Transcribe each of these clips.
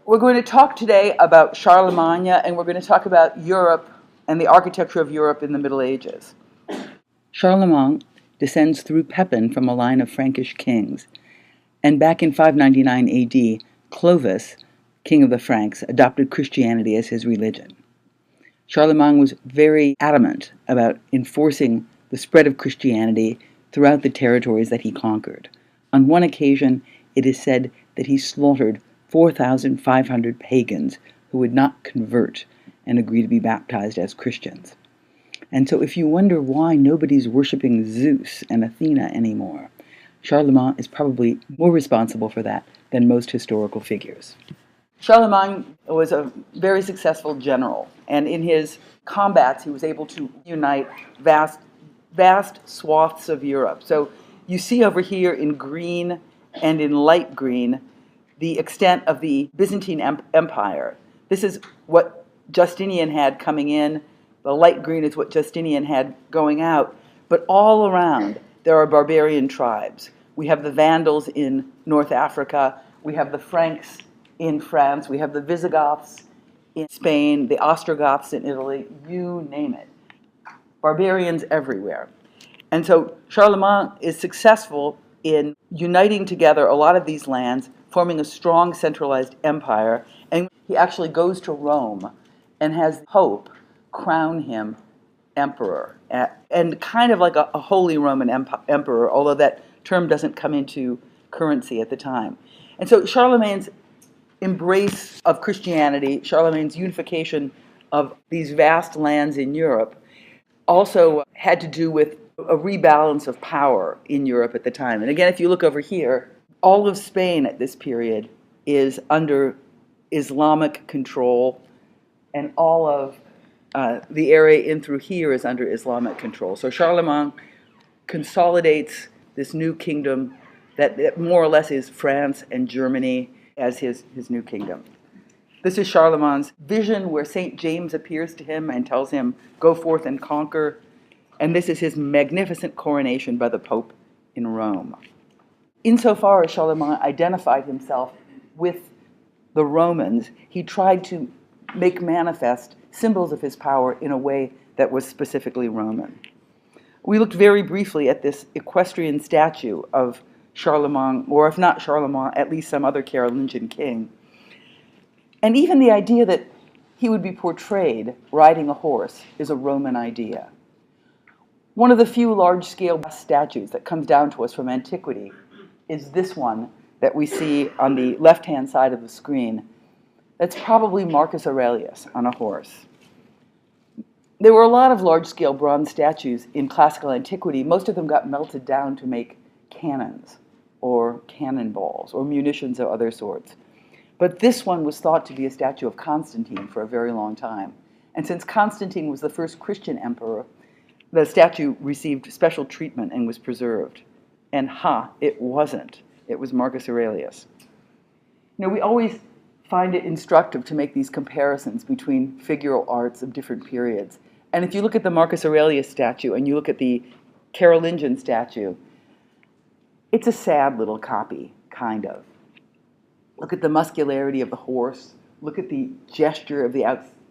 We're going to talk today about Charlemagne, and we're going to talk about Europe and the architecture of Europe in the Middle Ages. Charlemagne descends through Pepin from a line of Frankish kings, and back in 599 AD, Clovis, king of the Franks, adopted Christianity as his religion. Charlemagne was very adamant about enforcing the spread of Christianity throughout the territories that he conquered. On one occasion, it is said that he slaughtered 4,500 pagans who would not convert and agree to be baptized as Christians. And so if you wonder why nobody's worshiping Zeus and Athena anymore, Charlemagne is probably more responsible for that than most historical figures. Charlemagne was a very successful general, and in his combats he was able to unite vast swaths of Europe. So you see over here in green and in light green the extent of the Byzantine Empire. This is what Justinian had coming in. The light green is what Justinian had going out. But all around there are barbarian tribes. We have the Vandals in North Africa. We have the Franks in France. We have the Visigoths in Spain, the Ostrogoths in Italy, you name it. Barbarians everywhere. And so Charlemagne is successful in uniting together a lot of these lands, forming a strong centralized empire, and he actually goes to Rome and has the Pope crown him emperor, and kind of like a Holy Roman emperor, although that term doesn't come into currency at the time. And so Charlemagne's embrace of Christianity, Charlemagne's unification of these vast lands in Europe, also had to do with a rebalance of power in Europe at the time. And again, if you look over here, all of Spain at this period is under Islamic control, and all of the area in through here is under Islamic control. So Charlemagne consolidates this new kingdom that more or less is France and Germany as his new kingdom. This is Charlemagne's vision where St. James appears to him and tells him, "Go forth and conquer." And this is his magnificent coronation by the Pope in Rome. Insofar as Charlemagne identified himself with the Romans, he tried to make manifest symbols of his power in a way that was specifically Roman. We looked very briefly at this equestrian statue of Charlemagne, or if not Charlemagne, at least some other Carolingian king. And even the idea that he would be portrayed riding a horse is a Roman idea. One of the few large-scale statues that comes down to us from antiquity is this one that we see on the left-hand side of the screen. That's probably Marcus Aurelius on a horse. There were a lot of large-scale bronze statues in classical antiquity. Most of them got melted down to make cannons or cannonballs or munitions of other sorts. But this one was thought to be a statue of Constantine for a very long time. And since Constantine was the first Christian emperor, the statue received special treatment and was preserved. And it wasn't. It was Marcus Aurelius. We always find it instructive to make these comparisons between figural arts of different periods. And if you look at the Marcus Aurelius statue and you look at the Carolingian statue, it's a sad little copy, kind of. Look at the muscularity of the horse. Look at the gesture of the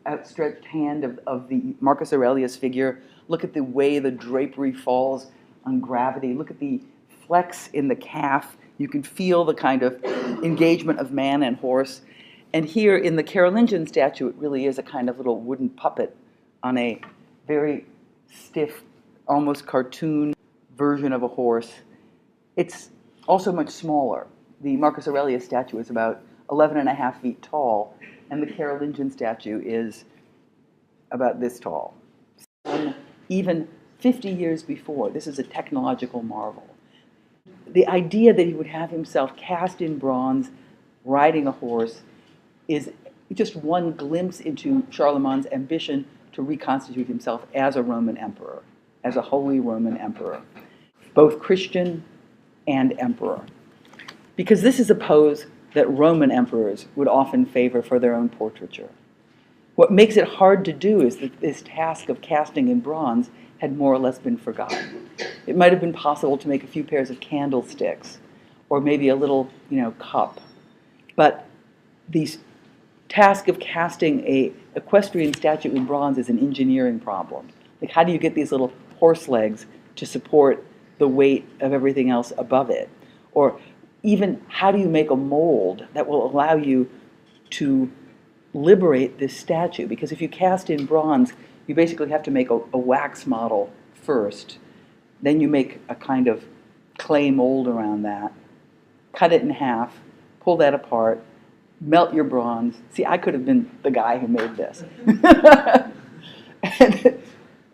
outstretched hand of the Marcus Aurelius figure. Look at the way the drapery falls on gravity. Look at the flex in the calf. You can feel the kind of engagement of man and horse. And here in the Carolingian statue, it really is a kind of little wooden puppet on a very stiff, almost cartoon version of a horse. It's also much smaller. The Marcus Aurelius statue is about 11.5 feet tall, and the Carolingian statue is about this tall. Even 50 years before, this is a technological marvel. The idea that he would have himself cast in bronze, riding a horse, is just one glimpse into Charlemagne's ambition to reconstitute himself as a Roman emperor, as a Holy Roman emperor, both Christian and emperor. Because this is a pose that Roman emperors would often favor for their own portraiture. What makes it hard to do is that this task of casting in bronze had more or less been forgotten. It might have been possible to make a few pairs of candlesticks, or maybe a little, cup. But these task of casting a equestrian statue in bronze is an engineering problem. Like, how do you get these little horse legs to support the weight of everything else above it? Or even, how do you make a mold that will allow you to liberate this statue? Because if you cast in bronze, you basically have to make a wax model first. Then you make a kind of clay mold around that, cut it in half, pull that apart, melt your bronze. See, I could have been the guy who made this.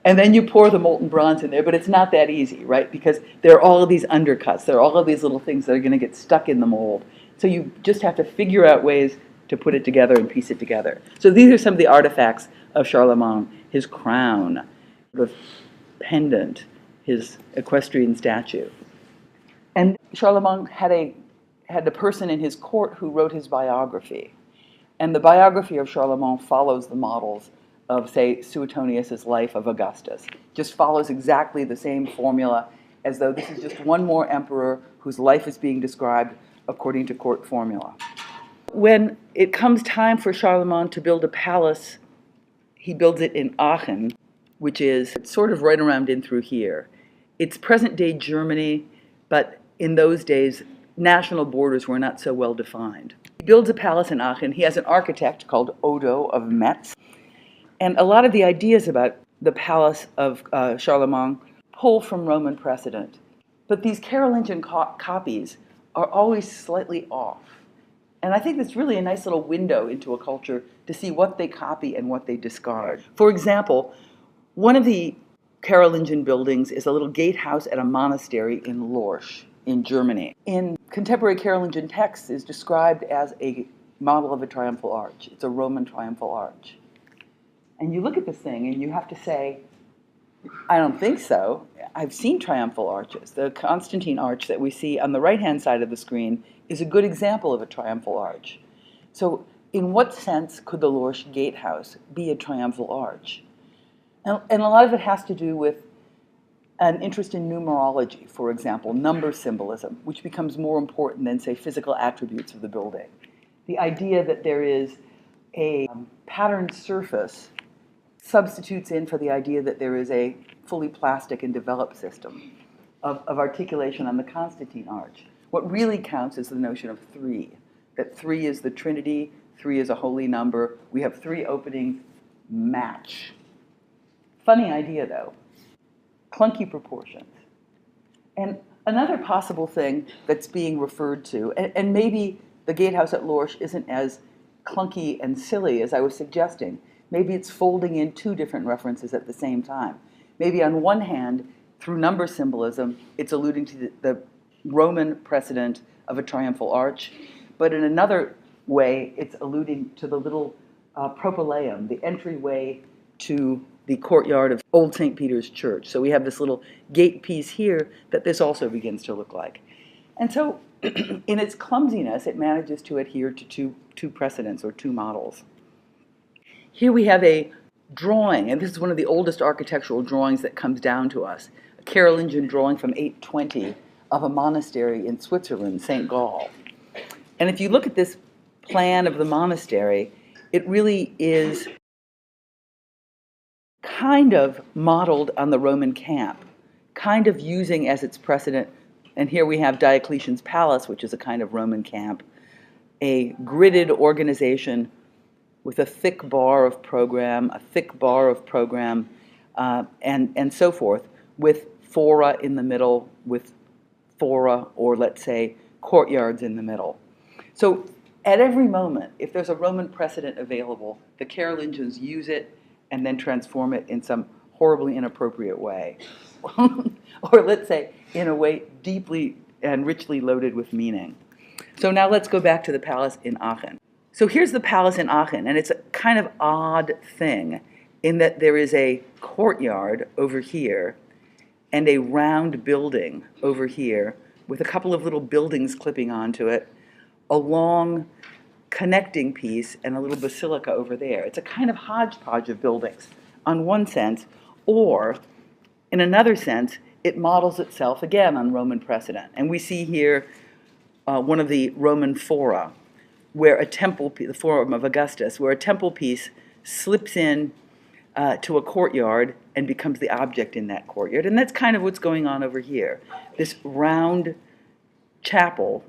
And then you pour the molten bronze in there, but it's not that easy, right? Because there are all of these undercuts. There are all of these little things that are going to get stuck in the mold. So you just have to figure out ways to put it together and piece it together. So these are some of the artifacts of Charlemagne: his crown, the pendant, his equestrian statue. And Charlemagne had a person in his court who wrote his biography. And the biography of Charlemagne follows the models of, say, Suetonius's life of Augustus. Just follows exactly the same formula, as though this is just one more emperor whose life is being described according to court formula. When it comes time for Charlemagne to build a palace, he builds it in Aachen, which is sort of right around in through here. It's present-day Germany, but in those days, national borders were not so well defined. He builds a palace in Aachen. He has an architect called Odo of Metz. And a lot of the ideas about the palace of Charlemagne pull from Roman precedent. But these Carolingian copies are always slightly off. And I think that's really a nice little window into a culture to see what they copy and what they discard. For example, one of the Carolingian buildings is a little gatehouse at a monastery in Lorsch in Germany. In contemporary Carolingian texts, is described as a model of a triumphal arch. It's a Roman triumphal arch. And you look at this thing and you have to say, I don't think so. I've seen triumphal arches. The Constantine arch that we see on the right-hand side of the screen is a good example of a triumphal arch. So in what sense could the Lorsch gatehouse be a triumphal arch? And a lot of it has to do with an interest in numerology, for example, number symbolism, which becomes more important than, say, physical attributes of the building. The idea that there is a patterned surface substitutes in for the idea that there is a fully plastic and developed system of articulation on the Constantine arch. What really counts is the notion of three, that three is the Trinity, three is a holy number, we have three openings, match. Funny idea, though. Clunky proportions. And another possible thing that's being referred to, and maybe the gatehouse at Lorsch isn't as clunky and silly as I was suggesting. Maybe it's folding in two different references at the same time. Maybe on one hand, through number symbolism, it's alluding to the Roman precedent of a triumphal arch, but in another way, it's alluding to the little propylaeum, the entryway to the courtyard of Old St. Peter's Church. So we have this little gate piece here that this also begins to look like. And so in its clumsiness, it manages to adhere to two precedents or two models. Here we have a drawing, and this is one of the oldest architectural drawings that comes down to us, a Carolingian drawing from 820 of a monastery in Switzerland, St. Gall. And if you look at this plan of the monastery, it really is kind of modeled on the Roman camp, kind of using as its precedent, and here we have Diocletian's palace, which is a kind of Roman camp, a gridded organization with a thick bar of program, and so forth, with fora in the middle, with fora, or let's say, courtyards in the middle. So at every moment, if there's a Roman precedent available, the Carolingians use it and then transform it in some horribly inappropriate way. Or let's say, in a way deeply and richly loaded with meaning. So now let's go back to the palace in Aachen. So here's the palace in Aachen, and it's a kind of odd thing in that there is a courtyard over here and a round building over here with a couple of little buildings clipping onto it, a long connecting piece, and a little basilica over there. It's a kind of hodgepodge of buildings, on one sense, or in another sense, it models itself again on Roman precedent. And we see here one of the Roman fora, where a temple, the Forum of Augustus, where a temple piece slips in to a courtyard and becomes the object in that courtyard. And that's kind of what's going on over here. This round chapel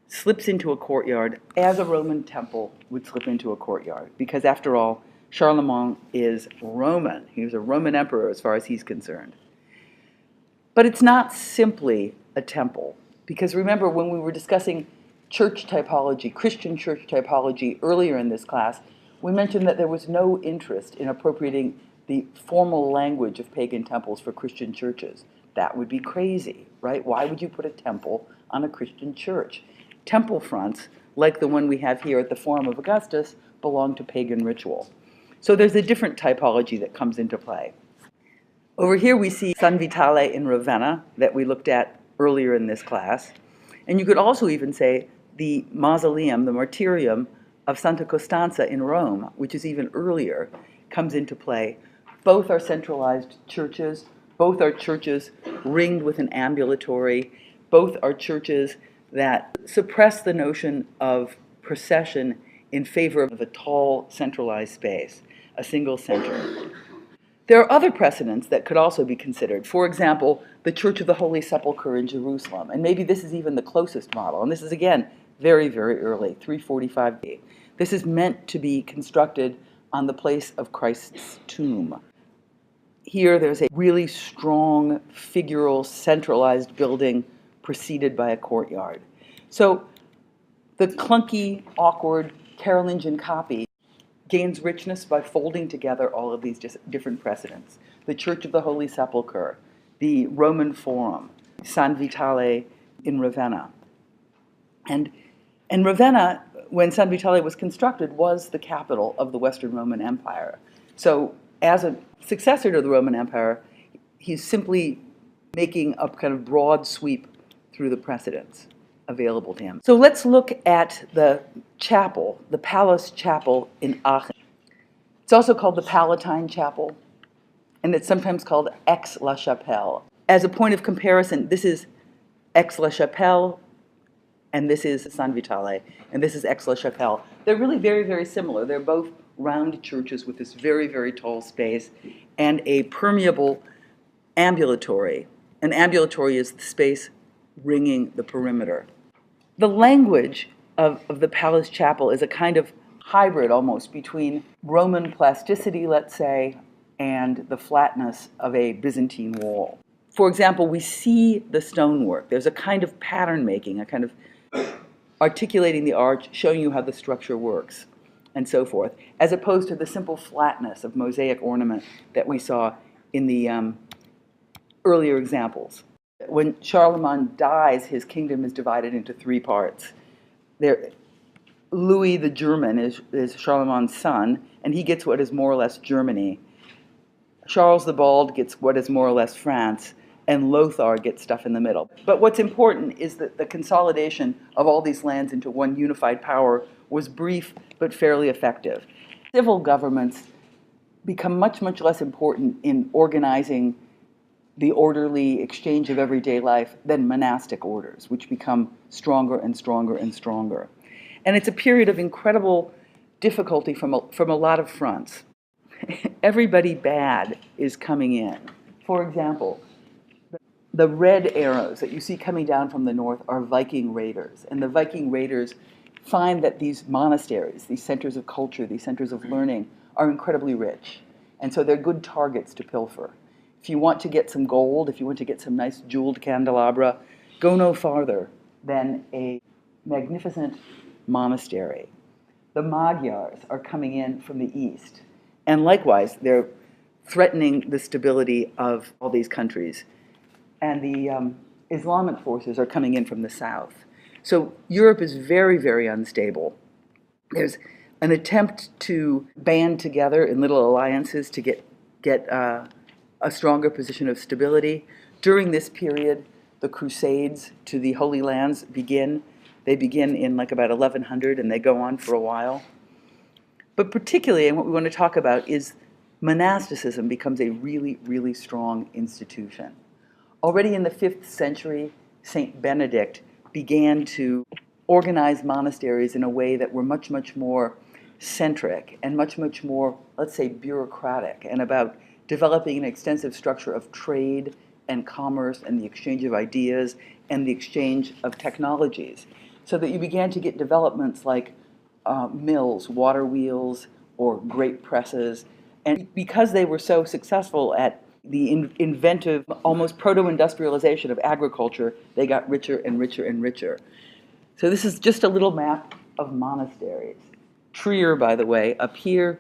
slips into a courtyard as a Roman temple would slip into a courtyard. Because after all, Charlemagne is Roman. He was a Roman emperor as far as he's concerned. But it's not simply a temple. Because remember, when we were discussing church typology, Christian church typology earlier in this class, we mentioned that there was no interest in appropriating the formal language of pagan temples for Christian churches. That would be crazy, right? Why would you put a temple on a Christian church? Temple fronts, like the one we have here at the Forum of Augustus, belong to pagan ritual. So there's a different typology that comes into play. Over here we see San Vitale in Ravenna that we looked at earlier in this class. And you could also even say the mausoleum, the martyrium of Santa Costanza in Rome, which is even earlier, comes into play. Both are centralized churches. Both are churches ringed with an ambulatory. Both are churches that suppress the notion of procession in favor of a tall, centralized space, a single center. There are other precedents that could also be considered. For example, the Church of the Holy Sepulchre in Jerusalem. And maybe this is even the closest model. And this is, again, very, very early, 345 BC. This is meant to be constructed on the place of Christ's tomb. Here there's a really strong, figural, centralized building preceded by a courtyard. So the clunky, awkward Carolingian copy gains richness by folding together all of these different precedents. The Church of the Holy Sepulchre, the Roman Forum, San Vitale in Ravenna. And Ravenna, when San Vitale was constructed, was the capital of the Western Roman Empire. So as a successor to the Roman Empire, he's simply making a kind of broad sweep through the precedents available to him. So let's look at the chapel, the Palace Chapel in Aachen. It's also called the Palatine Chapel, and it's sometimes called Aix-la-Chapelle. As a point of comparison, this is Aix-la-Chapelle, and this is San Vitale, and this is Aix-la-Chapelle. They're really very, very similar. They're both round churches with this very, very tall space and a permeable ambulatory. An ambulatory is the space ringing the perimeter. The language of the Palace Chapel is a kind of hybrid almost between Roman plasticity, let's say, and the flatness of a Byzantine wall. For example, we see the stonework. There's a kind of pattern making, a kind of articulating the arch, showing you how the structure works, and so forth, as opposed to the simple flatness of mosaic ornament that we saw in the earlier examples. When Charlemagne dies, his kingdom is divided into three parts. Louis the German is Charlemagne's son, and he gets what is more or less Germany. Charles the Bald gets what is more or less France, and Lothar gets stuff in the middle. But what's important is that the consolidation of all these lands into one unified power was brief but fairly effective. Civil governments become much, much less important in organizing the orderly exchange of everyday life than monastic orders, which become stronger and stronger and stronger. And it's a period of incredible difficulty from a lot of fronts. Everybody bad is coming in. For example, the red arrows that you see coming down from the north are Viking raiders. And the Viking raiders find that these monasteries, these centers of culture, these centers of learning, are incredibly rich. And so they're good targets to pilfer. If you want to get some gold, if you want to get some nice jeweled candelabra, go no farther than a magnificent monastery. The Magyars are coming in from the east. And likewise, they're threatening the stability of all these countries. And the Islamic forces are coming in from the south. So Europe is very, very unstable. There's an attempt to band together in little alliances to get a stronger position of stability. During this period, the Crusades to the Holy Lands begin. They begin in like about 1100 and they go on for a while. But particularly, and what we want to talk about is monasticism becomes a really, really strong institution. Already in the 5th century, Saint Benedict began to organized monasteries in a way that were much, much more centric and much, much more, let's say, bureaucratic, and about developing an extensive structure of trade and commerce and the exchange of ideas and the exchange of technologies, so that you began to get developments like mills, water wheels, or grape presses. And because they were so successful at the inventive, almost proto-industrialization of agriculture, they got richer and richer and richer. So this is just a little map of monasteries. Trier, by the way, up here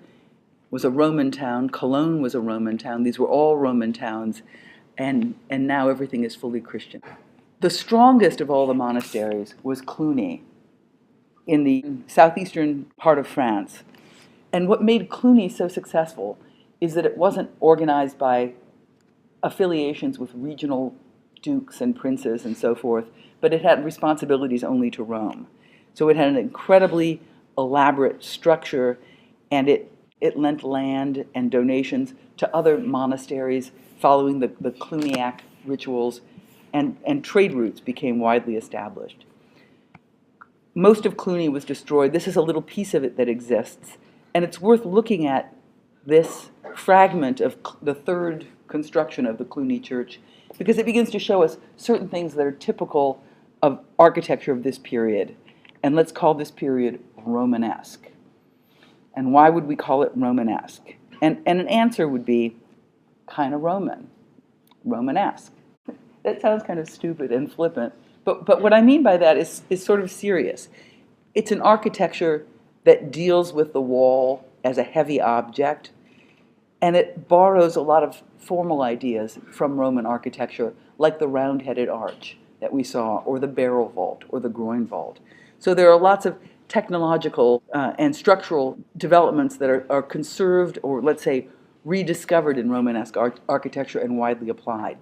was a Roman town. Cologne was a Roman town. These were all Roman towns, and now everything is fully Christian. The strongest of all the monasteries was Cluny in the southeastern part of France. And what made Cluny so successful is that it wasn't organized by affiliations with regional dukes and princes and so forth, but it had responsibilities only to Rome. So it had an incredibly elaborate structure, and it lent land and donations to other monasteries following the Cluniac rituals, and trade routes became widely established. Most of Cluny was destroyed. This is a little piece of it that exists, and it's worth looking at this fragment of the third construction of the Cluny church, because it begins to show us certain things that are typical of architecture of this period. And let's call this period Romanesque. And why would we call it Romanesque? And an answer would be kind of Roman, Romanesque. That sounds kind of stupid and flippant, but what I mean by that is sort of serious. It's an architecture that deals with the wall as a heavy object, and it borrows a lot of formal ideas from Roman architecture, like the round-headed arch that we saw, or the barrel vault, or the groin vault. So there are lots of technological and structural developments that are conserved, or let's say rediscovered in Romanesque architecture and widely applied.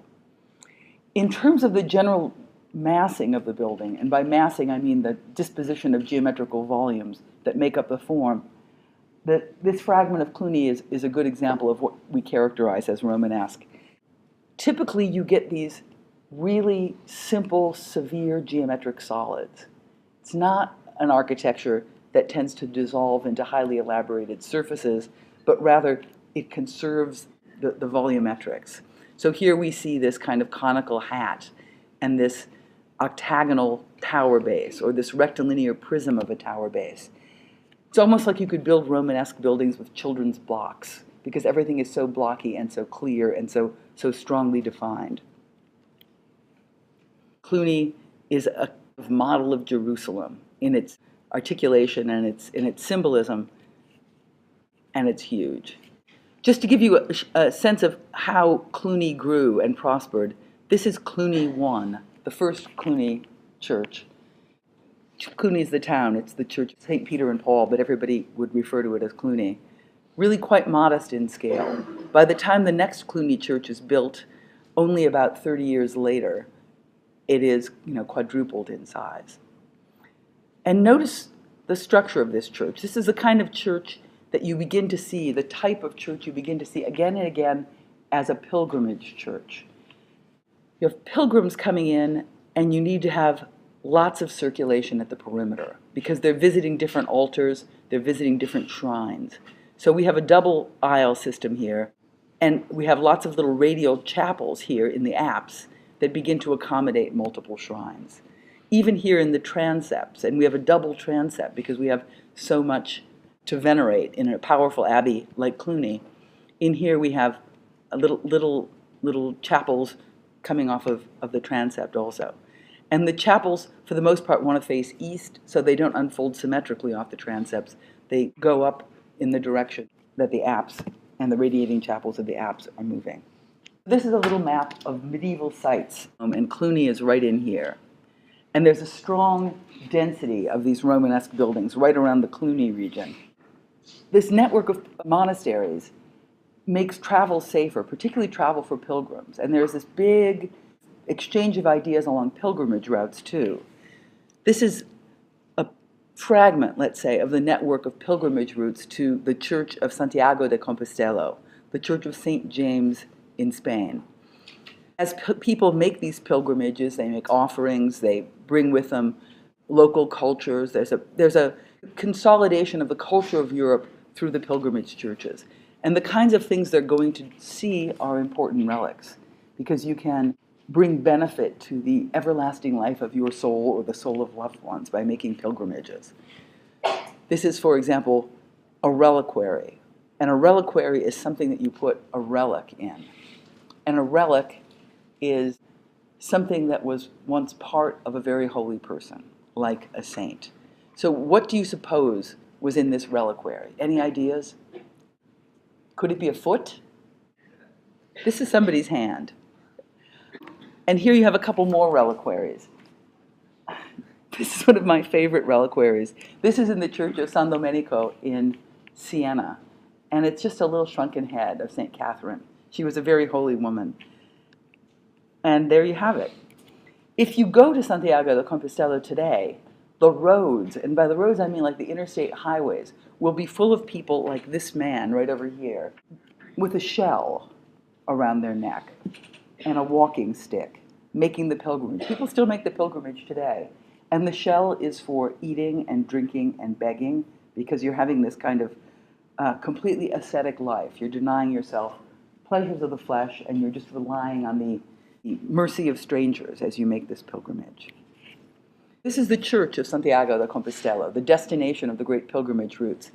In terms of the general massing of the building, and by massing I mean the disposition of geometrical volumes that make up the form, this fragment of Cluny is a good example of what we characterize as Romanesque. Typically you get these really simple, severe geometric solids. It's not an architecture that tends to dissolve into highly elaborated surfaces, but rather it conserves the volumetrics. So here we see this kind of conical hat and this octagonal tower base, or this rectilinear prism of a tower base. It's almost like you could build Romanesque buildings with children's blocks, because everything is so blocky and so clear and so strongly defined. Cluny is a model of Jerusalem in its articulation and in its symbolism, and it's huge. Just to give you a sense of how Cluny grew and prospered, this is Cluny I, the first Cluny church. Cluny is the town. It's the church of St. Peter and Paul, but everybody would refer to it as Cluny. Really quite modest in scale. By the time the next Cluny church is built, only about 30 years later, it is quadrupled in size. And notice the structure of this church. This is the kind of church that you begin to see, the type of church you begin to see again and again as a pilgrimage church. You have pilgrims coming in, and you need to have lots of circulation at the perimeter, because they're visiting different altars, they're visiting different shrines. So we have a double aisle system here, and we have lots of little radial chapels here in the apse that begin to accommodate multiple shrines. Even here in the transepts, and we have a double transept because we have so much to venerate in a powerful abbey like Cluny. In here we have a little chapels coming off of the transept also. And the chapels, for the most part, want to face east, so they don't unfold symmetrically off the transepts. They go up in the direction that the apse and the radiating chapels of the apse are moving. This is a little map of medieval sites, and Cluny is right in here. And there's a strong density of these Romanesque buildings right around the Cluny region. This network of monasteries makes travel safer, particularly travel for pilgrims. And there's this big exchange of ideas along pilgrimage routes, too. This is a fragment, let's say, of the network of pilgrimage routes to the Church of Santiago de Compostela, the Church of St. James in Spain. As people make these pilgrimages, they make offerings, they bring with them local cultures. There's a consolidation of the culture of Europe through the pilgrimage churches. And the kinds of things they're going to see are important relics, because you can bring benefit to the everlasting life of your soul or the soul of loved ones by making pilgrimages. This is, for example, a reliquary. And a reliquary is something that you put a relic in. And a relic is something that was once part of a very holy person, like a saint. So what do you suppose was in this reliquary? Any ideas? Could it be a foot? This is somebody's hand. And here you have a couple more reliquaries. This is one of my favorite reliquaries. This is in the church of San Domenico in Siena. And it's just a little shrunken head of St. Catherine. She was a very holy woman. And there you have it. If you go to Santiago de Compostela today, the roads, and by the roads I mean like the interstate highways, will be full of people like this man right over here, with a shell around their neck and a walking stick, making the pilgrimage. People still make the pilgrimage today. And the shell is for eating and drinking and begging, because you're having this kind of completely ascetic life. You're denying yourself pleasures of the flesh, and you're just relying on the mercy of strangers as you make this pilgrimage. This is the church of Santiago de Compostela, the destination of the great pilgrimage routes.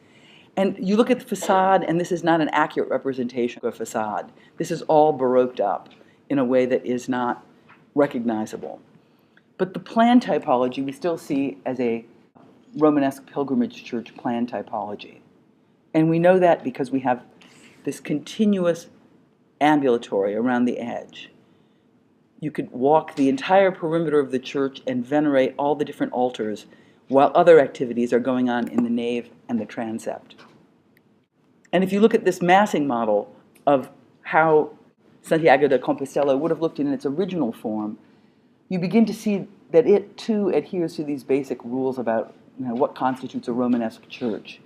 And you look at the facade, and this is not an accurate representation of a facade. This is all baroqued up in a way that is not recognizable. But the plan typology we still see as a Romanesque pilgrimage church plan typology. And we know that because we have this continuous ambulatory around the edge. You could walk the entire perimeter of the church and venerate all the different altars while other activities are going on in the nave and the transept. And if you look at this massing model of how Santiago de Compostela would have looked in its original form, you begin to see that it too adheres to these basic rules about what constitutes a Romanesque church.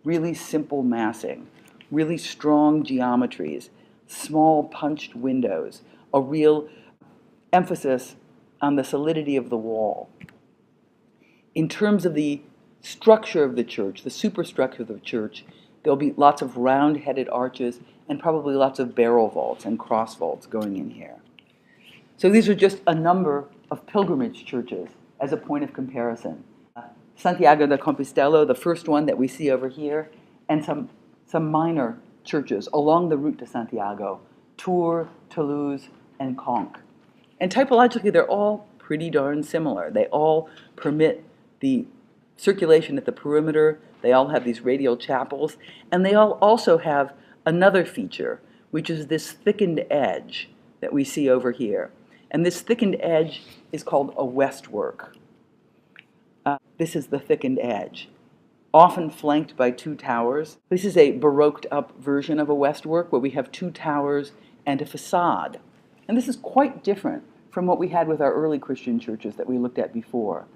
Really simple massing, really strong geometries, small punched windows, a real emphasis on the solidity of the wall. In terms of the structure of the church, the superstructure of the church, there'll be lots of round-headed arches and probably lots of barrel vaults and cross vaults going in here. So these are just a number of pilgrimage churches as a point of comparison. Santiago de Compostela, the first one that we see over here, and some minor churches along the route to Santiago, Tours, Toulouse, and Conques. And typologically, they're all pretty darn similar. They all permit the circulation at the perimeter. They all have these radial chapels. And they all also have another feature, which is this thickened edge that we see over here. And this thickened edge is called a westwork. This is the thickened edge, often flanked by two towers. This is a baroqued up version of a westwork where we have two towers and a facade. And this is quite different from what we had with our early Christian churches that we looked at before,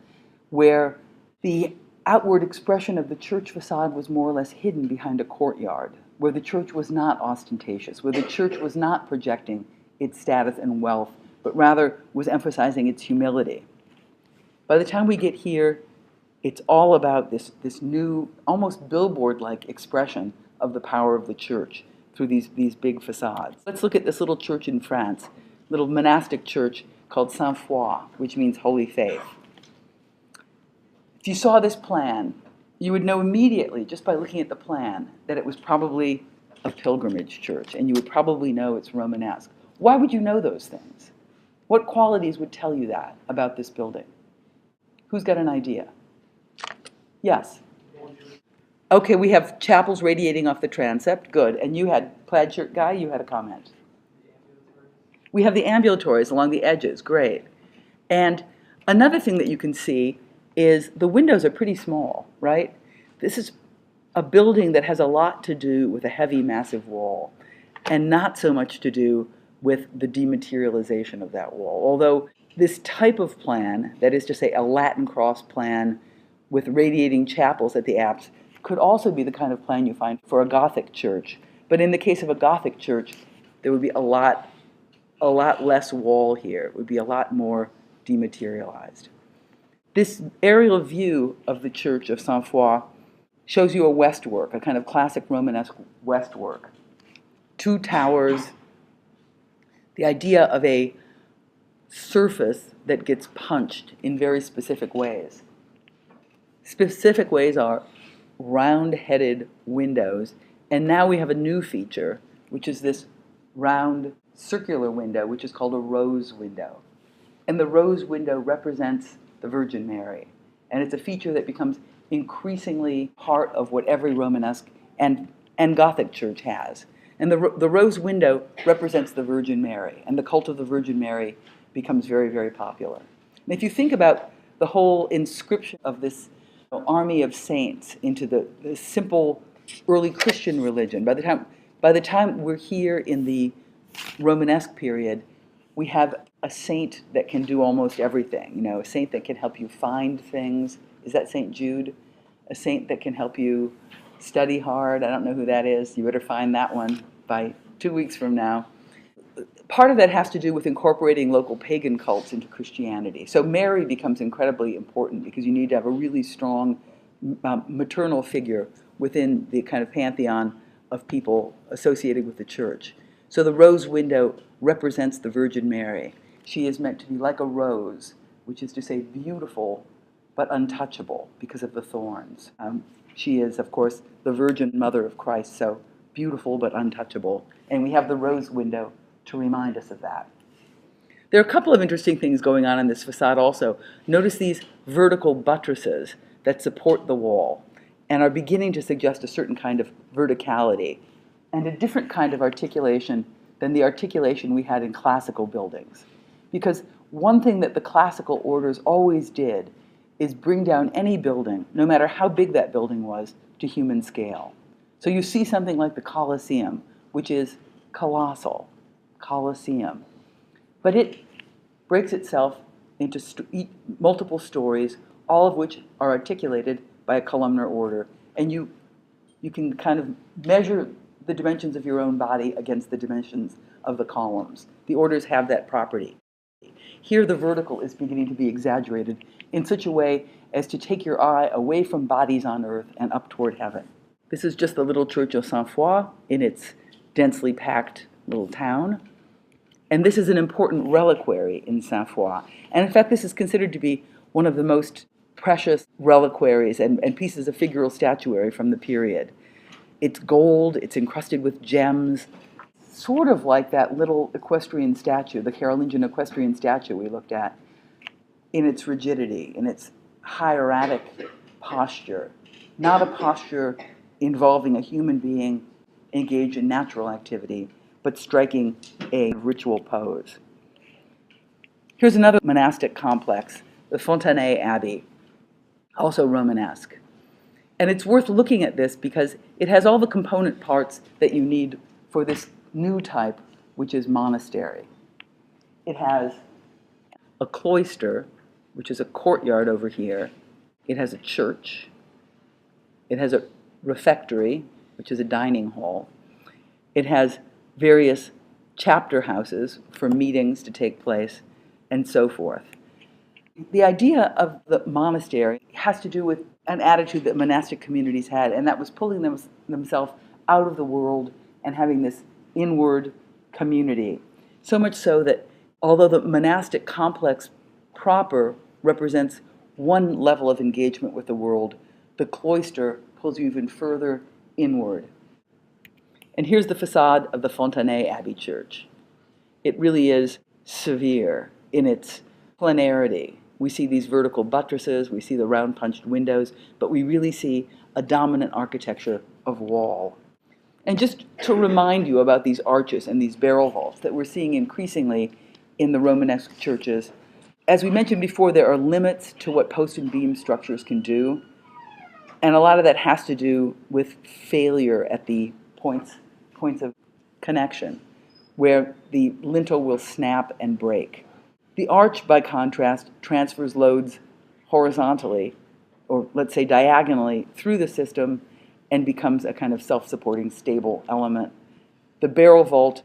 where the outward expression of the church facade was more or less hidden behind a courtyard, where the church was not ostentatious, where the church was not projecting its status and wealth, but rather was emphasizing its humility. By the time we get here, it's all about this new, almost billboard-like expression of the power of the church through these big facades. Let's look at this little church in France, little monastic church called Sainte-Foy, which means holy faith. If you saw this plan, you would know immediately, just by looking at the plan, that it was probably a pilgrimage church, and you would probably know it's Romanesque. Why would you know those things? What qualities would tell you that about this building? Who's got an idea? Yes? Okay, we have chapels radiating off the transept. Good. And you had, plaid shirt guy, you had a comment. We have the ambulatories along the edges. Great. And another thing that you can see is the windows are pretty small, right? This is a building that has a lot to do with a heavy, massive wall, and not so much to do with the dematerialization of that wall. Although this type of plan, that is to say a Latin cross plan with radiating chapels at the apse, could also be the kind of plan you find for a Gothic church. But in the case of a Gothic church, there would be a lot less wall here. It would be a lot more dematerialized. This aerial view of the church of Sainte-Foy shows you a westwork, a kind of classic Romanesque westwork. Two towers, the idea of a surface that gets punched in very specific ways. Specific ways are round-headed windows, and now we have a new feature, which is this round circular window, which is called a rose window. And the rose window represents the Virgin Mary, and it's a feature that becomes increasingly part of what every Romanesque and Gothic church has. And the rose window represents the Virgin Mary, and the cult of the Virgin Mary becomes very, very popular. And if you think about the whole inscription of this army of saints into the simple early Christian religion, by the time we're here in the Romanesque period, we have a saint that can do almost everything. You know, a saint that can help you find things. Is that St. Jude? A saint that can help you study hard. I don't know who that is. You better find that one by 2 weeks from now. Part of that has to do with incorporating local pagan cults into Christianity. So Mary becomes incredibly important because you need to have a really strong maternal figure within the kind of pantheon of people associated with the church. So the rose window represents the Virgin Mary. She is meant to be like a rose, which is to say beautiful but untouchable because of the thorns. She is, of course, the Virgin Mother of Christ, so beautiful but untouchable. And we have the rose window to remind us of that. There are a couple of interesting things going on in this facade also. Notice these vertical buttresses that support the wall and are beginning to suggest a certain kind of verticality and a different kind of articulation than the articulation we had in classical buildings. Because one thing that the classical orders always did is bring down any building, no matter how big that building was, to human scale. So you see something like the Colosseum, which is colossal, Colosseum. But it breaks itself into multiple stories, all of which are articulated by a columnar order. And you can kind of measure the dimensions of your own body against the dimensions of the columns. The orders have that property. Here the vertical is beginning to be exaggerated in such a way as to take your eye away from bodies on earth and up toward heaven. This is just the little church of Sainte-Foy in its densely packed little town. And this is an important reliquary in Sainte-Foy. And in fact, this is considered to be one of the most precious reliquaries and pieces of figural statuary from the period. It's gold, it's encrusted with gems, sort of like that little equestrian statue, the Carolingian equestrian statue we looked at, in its rigidity, in its hieratic posture, not a posture involving a human being engaged in natural activity, but striking a ritual pose. Here's another monastic complex, the Fontenay Abbey, also Romanesque. And it's worth looking at this because it has all the component parts that you need for this new type, which is monastery. It has a cloister, which is a courtyard over here. It has a church. It has a refectory, which is a dining hall. It has various chapter houses for meetings to take place, and so forth. The idea of the monastery has to do with an attitude that monastic communities had, and that was pulling themselves out of the world and having this inward community. So much so that although the monastic complex proper represents one level of engagement with the world, the cloister pulls you even further inward. And here's the facade of the Fontenay Abbey Church. It really is severe in its planarity. We see these vertical buttresses, we see the round punched windows, but we really see a dominant architecture of wall. And just to remind you about these arches and these barrel vaults that we're seeing increasingly in the Romanesque churches, as we mentioned before, there are limits to what post and beam structures can do, and a lot of that has to do with failure at the points of connection, where the lintel will snap and break. The arch, by contrast, transfers loads horizontally, or let's say diagonally, through the system and becomes a kind of self-supporting, stable element. The barrel vault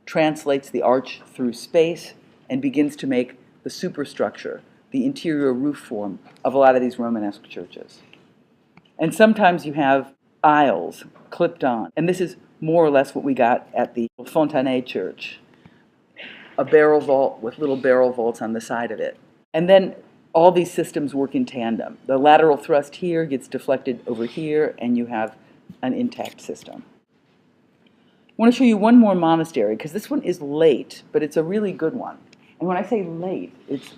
translates the arch through space and begins to make the superstructure, the interior roof form of a lot of these Romanesque churches. And sometimes you have aisles clipped on. And this is more or less what we got at the Fontanet Church. A barrel vault with little barrel vaults on the side of it. And then all these systems work in tandem. The lateral thrust here gets deflected over here, and you have an intact system. I want to show you one more monastery, because this one is late, but it's a really good one. And when I say late, it's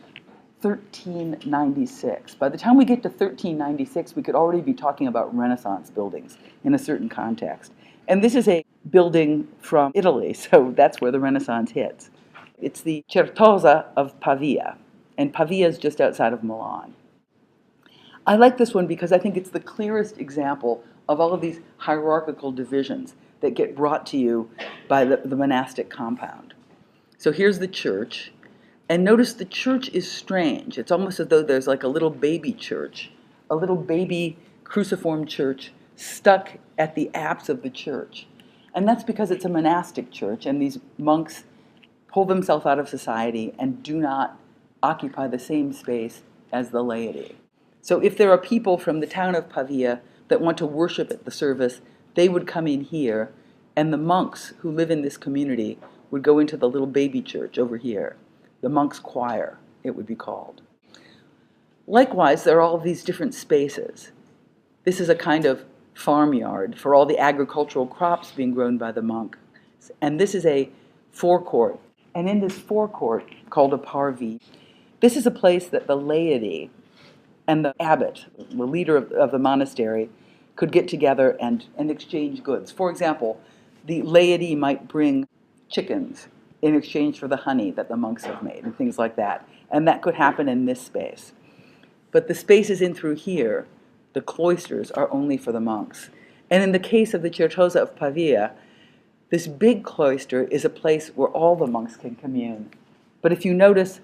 1396. By the time we get to 1396, we could already be talking about Renaissance buildings in a certain context. And this is a building from Italy, so that's where the Renaissance hits. It's the Certosa of Pavia, and Pavia is just outside of Milan. I like this one because I think it's the clearest example of all of these hierarchical divisions that get brought to you by the monastic compound. So here's the church, and notice the church is strange. It's almost as though there's like a little baby church, a little baby cruciform church stuck at the apse of the church. And that's because it's a monastic church, and these monks pull themselves out of society and do not occupy the same space as the laity. So if there are people from the town of Pavia that want to worship at the service, they would come in here, and the monks who live in this community would go into the little baby church over here. The monks' choir, it would be called. Likewise, there are all of these different spaces. This is a kind of farmyard for all the agricultural crops being grown by the monks. And this is a forecourt. And in this forecourt, called a parvis, this is a place that the laity and the abbot, the leader of the monastery, could get together and exchange goods. For example, the laity might bring chickens in exchange for the honey that the monks have made and things like that. And that could happen in this space. But the spaces in through here, the cloisters, are only for the monks. And in the case of the Certosa of Pavia, this big cloister is a place where all the monks can commune. But if you notice,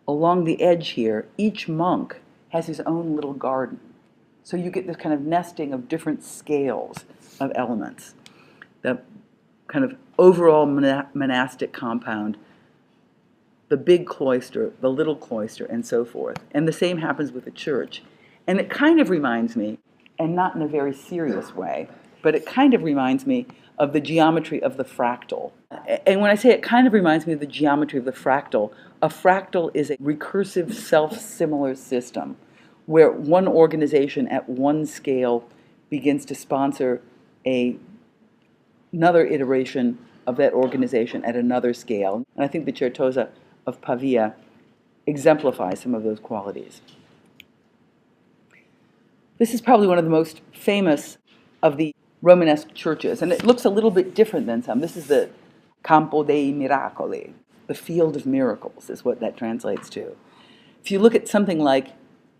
along the edge here, each monk has his own little garden. So you get this kind of nesting of different scales of elements. The kind of overall monastic compound, the big cloister, the little cloister, and so forth. And the same happens with the church. And it kind of reminds me, and not in a very serious way, but it kind of reminds me of the geometry of the fractal. And when I say it kind of reminds me of the geometry of the fractal, a fractal is a recursive self-similar system where one organization at one scale begins to sponsor another iteration of that organization at another scale. And I think the Certosa of Pavia exemplifies some of those qualities. This is probably one of the most famous of the Romanesque churches, and it looks a little bit different than some. This is the Campo dei Miracoli, the field of miracles is what that translates to. If you look at something like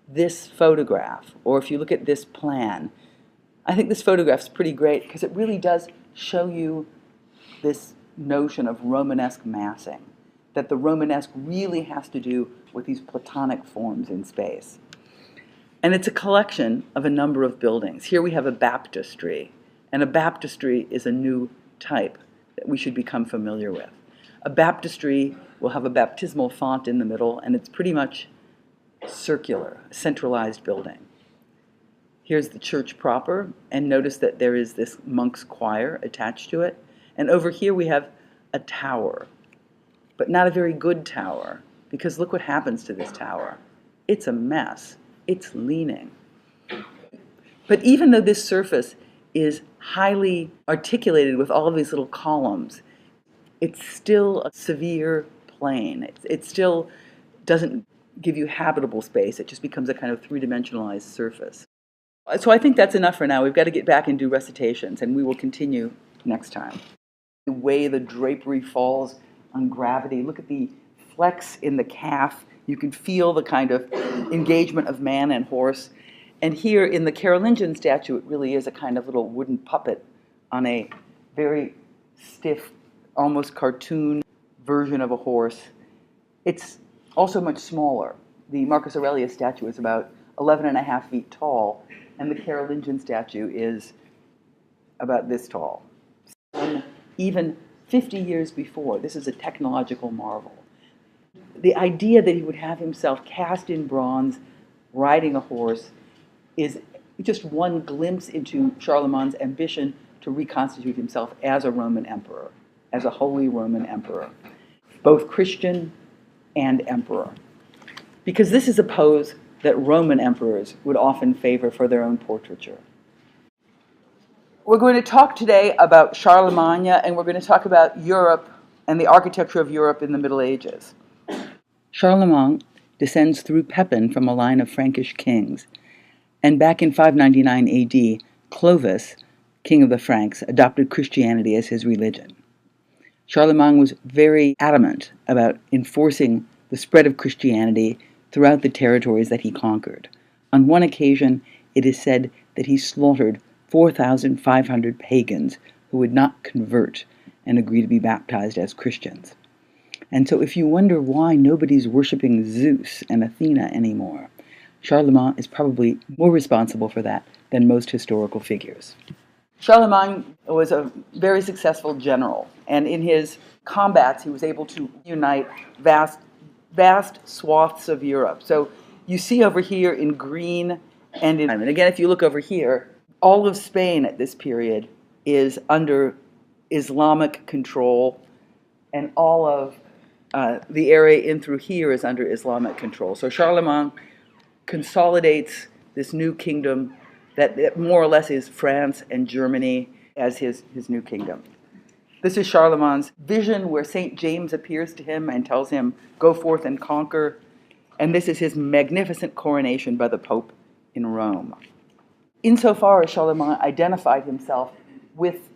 this photograph, or if you look at this plan, I think this photograph is pretty great because it really does show you this notion of Romanesque massing, that the Romanesque really has to do with these Platonic forms in space. And it's a collection of a number of buildings. Here we have a baptistry, and a baptistry is a new type that we should become familiar with. A baptistry will have a baptismal font in the middle, and it's pretty much circular, a centralized building. Here's the church proper, and notice that there is this monk's choir attached to it. And over here we have a tower, but not a very good tower, because look what happens to this tower. It's a mess. It's leaning. But even though this surface is highly articulated with all of these little columns, it's still a severe plane. It still doesn't give you habitable space. It just becomes a kind of three-dimensionalized surface. So I think that's enough for now. We've got to get back and do recitations, and we will continue next time. The way the drapery falls on gravity. Look at the flex in the calf. You can feel the kind of engagement of man and horse. And here in the Carolingian statue, it really is a kind of little wooden puppet on a very stiff, almost cartoon version of a horse. It's also much smaller. The Marcus Aurelius statue is about 11.5 feet tall, and the Carolingian statue is about this tall. And even 50 years before, this is a technological marvel. the idea that he would have himself cast in bronze, riding a horse, is just one glimpse into Charlemagne's ambition to reconstitute himself as a Roman emperor, as a holy Roman emperor, both Christian and emperor. Because this is a pose that Roman emperors would often favor for their own portraiture. We're going to talk today about Charlemagne, and we're going to talk about Europe and the architecture of Europe in the Middle Ages. Charlemagne descends through Pepin from a line of Frankish kings, and back in 599 AD, Clovis, king of the Franks, adopted Christianity as his religion. Charlemagne was very adamant about enforcing the spread of Christianity throughout the territories that he conquered. On one occasion, it is said that he slaughtered 4,500 pagans who would not convert and agree to be baptized as Christians. And so if you wonder why nobody's worshiping Zeus and Athena anymore, Charlemagne is probably more responsible for that than most historical figures. Charlemagne was a very successful general, and in his combats he was able to unite vast swaths of Europe. So you see over here in green and again, if you look over here, all of Spain at this period is under Islamic control, and all of the area in through here is under Islamic control. So Charlemagne consolidates this new kingdom that more or less is France and Germany as his new kingdom. This is Charlemagne's vision where St. James appears to him and tells him, "Go forth and conquer." And this is his magnificent coronation by the Pope in Rome. Insofar as Charlemagne identified himself with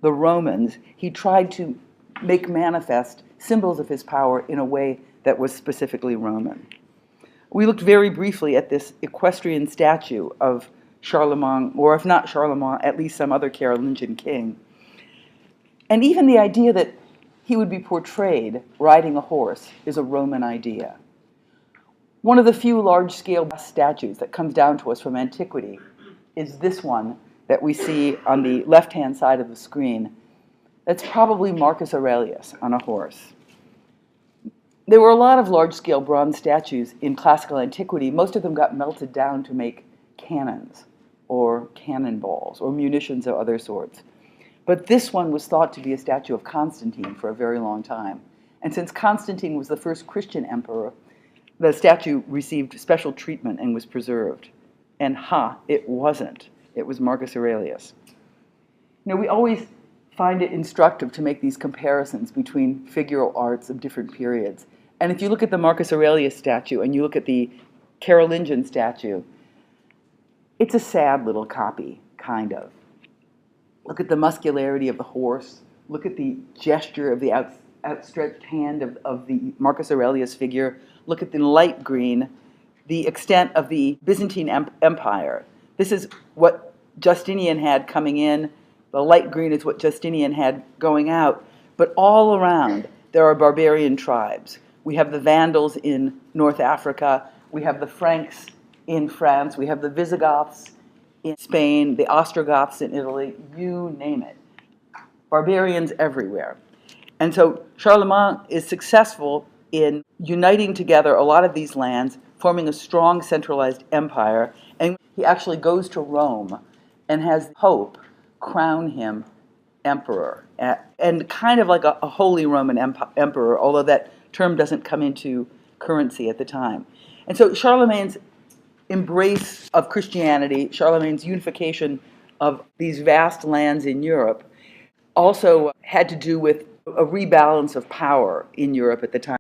the Romans, he tried to make manifest symbols of his power in a way that was specifically Roman. We looked very briefly at this equestrian statue of Charlemagne, or if not Charlemagne, at least some other Carolingian king. And even the idea that he would be portrayed riding a horse is a Roman idea. One of the few large-scale statues that comes down to us from antiquity is this one that we see on the left-hand side of the screen. That's probably Marcus Aurelius on a horse. There were a lot of large-scale bronze statues in classical antiquity. Most of them got melted down to make cannons or cannonballs or munitions of other sorts. But this one was thought to be a statue of Constantine for a very long time. And since Constantine was the first Christian emperor, the statue received special treatment and was preserved. And it wasn't. It was Marcus Aurelius. You know, we always find it instructive to make these comparisons between figural arts of different periods. And if you look at the Marcus Aurelius statue and you look at the Carolingian statue, it's a sad little copy, kind of. Look at the muscularity of the horse. Look at the gesture of the outstretched hand of the Marcus Aurelius figure. Look at the light green, the extent of the Byzantine Empire. This is what Justinian had coming in. The light green is what Justinian had going out. But all around, there are barbarian tribes. We have the Vandals in North Africa. We have the Franks in France. We have the Visigoths in Spain, the Ostrogoths in Italy, you name it. Barbarians everywhere. And so Charlemagne is successful in uniting together a lot of these lands, forming a strong centralized empire, and he actually goes to Rome and has the Pope crown him emperor, and kind of like a Holy Roman emperor, although that term doesn't come into currency at the time. And so Charlemagne's embrace of Christianity, Charlemagne's unification of these vast lands in Europe, also had to do with a rebalance of power in Europe at the time.